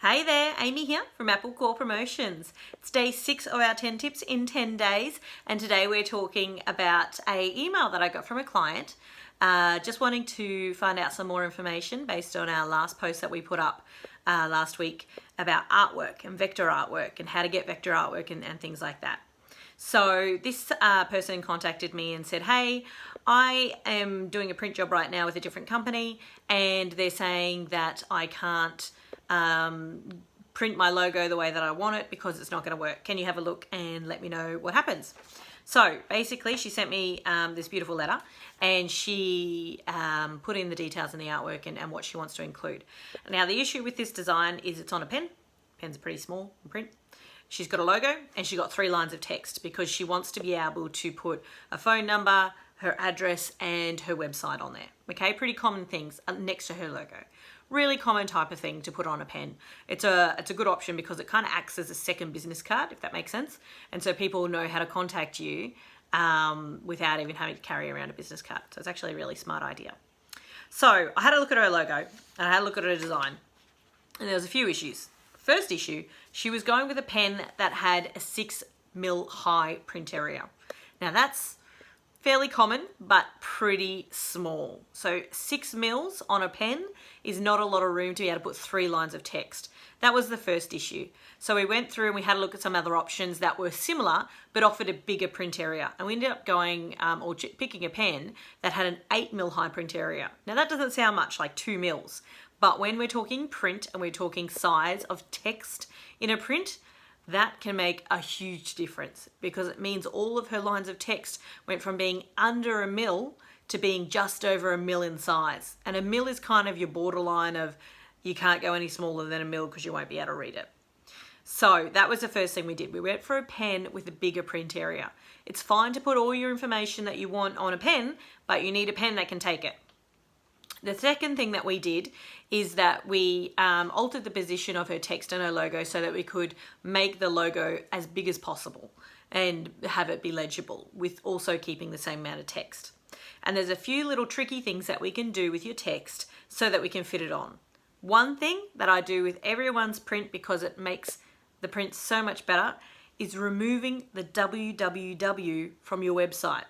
Hey there, Amy here from Apple Core Promotions. It's day 6 of our 10 tips in 10 days, and today we're talking about an email that I got from a client just wanting to find out some more information based on our last post that we put up last week about artwork and vector artwork and how to get vector artwork and things like that. So this person contacted me and said, hey, I am doing a print job right now with a different company and they're saying that I can't print my logo the way that I want it because it's not going to work. Can you have a look and let me know what happens? So basically she sent me this beautiful letter and she put in the details in the artwork and what she wants to include. Now the issue with this design is it's on a pen. Pen's pretty small in print. She's got a logo and she's got 3 lines of text because she wants to be able to put a phone number, her address and her website on there. Okay, pretty common things next to her logo. Really common type of thing to put on a pen. It's a good option because it kind of acts as a second business card, if that makes sense. And so people know how to contact you without even having to carry around a business card. So it's actually a really smart idea. So I had a look at her logo and I had a look at her design and there was a few issues. First issue, she was going with a pen that had a 6mm high print area. Now that's fairly common, but pretty small. So 6mm on a pen is not a lot of room to be able to put 3 lines of text. That was the first issue. So we went through and we had a look at some other options that were similar, but offered a bigger print area. And we ended up going, picking a pen that had an 8mm high print area. Now that doesn't sound much, like 2 mils. But when we're talking print and we're talking size of text in a print, that can make a huge difference because it means all of her lines of text went from being under a mil to being just over a mil in size. And a mil is kind of your borderline of you can't go any smaller than a mil because you won't be able to read it. So that was the first thing we did. We went for a pen with a bigger print area. It's fine to put all your information that you want on a pen, but you need a pen that can take it. The second thing that we did is that we altered the position of her text and her logo so that we could make the logo as big as possible and have it be legible with also keeping the same amount of text. And there's a few little tricky things that we can do with your text so that we can fit it on. One thing that I do with everyone's print because it makes the print so much better is removing the www from your website.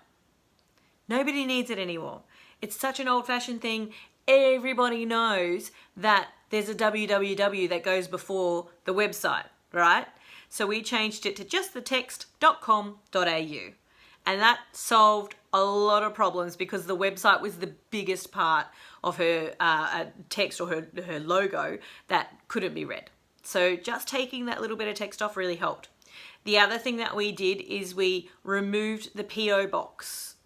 Nobody needs it anymore. It's such an old-fashioned thing. Everybody knows that there's a www that goes before the website, right? So we changed it to just the text.com.au. And that solved a lot of problems because the website was the biggest part of her text or her logo that couldn't be read. So just taking that little bit of text off really helped. The other thing that we did is we removed the PO box.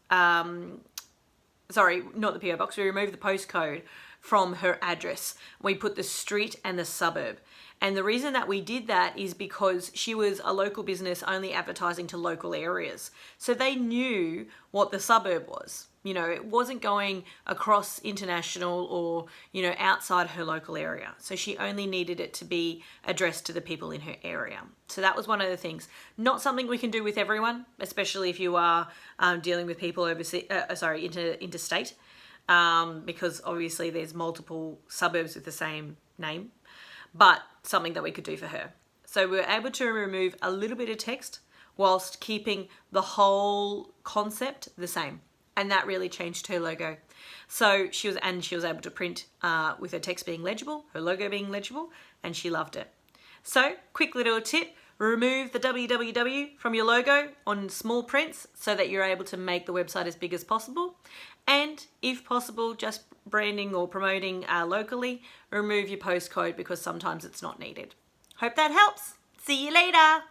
Sorry, not the PO box, we removed the postcode from her address. We put the street and the suburb. And the reason that we did that is because she was a local business only advertising to local areas. So they knew what the suburb was. You know, it wasn't going across international or, you know, outside her local area. So she only needed it to be addressed to the people in her area. So that was one of the things. Not something we can do with everyone, especially if you are dealing with people overseas, interstate, because obviously there's multiple suburbs with the same name, but something that we could do for her. So we were able to remove a little bit of text whilst keeping the whole concept the same. And that really changed her logo. So she was able to print with her text being legible, her logo being legible, and she loved it. So quick little tip, remove the www from your logo on small prints so that you're able to make the website as big as possible. And if possible, just branding or promoting locally, remove your postcode because sometimes it's not needed. Hope that helps. See you later.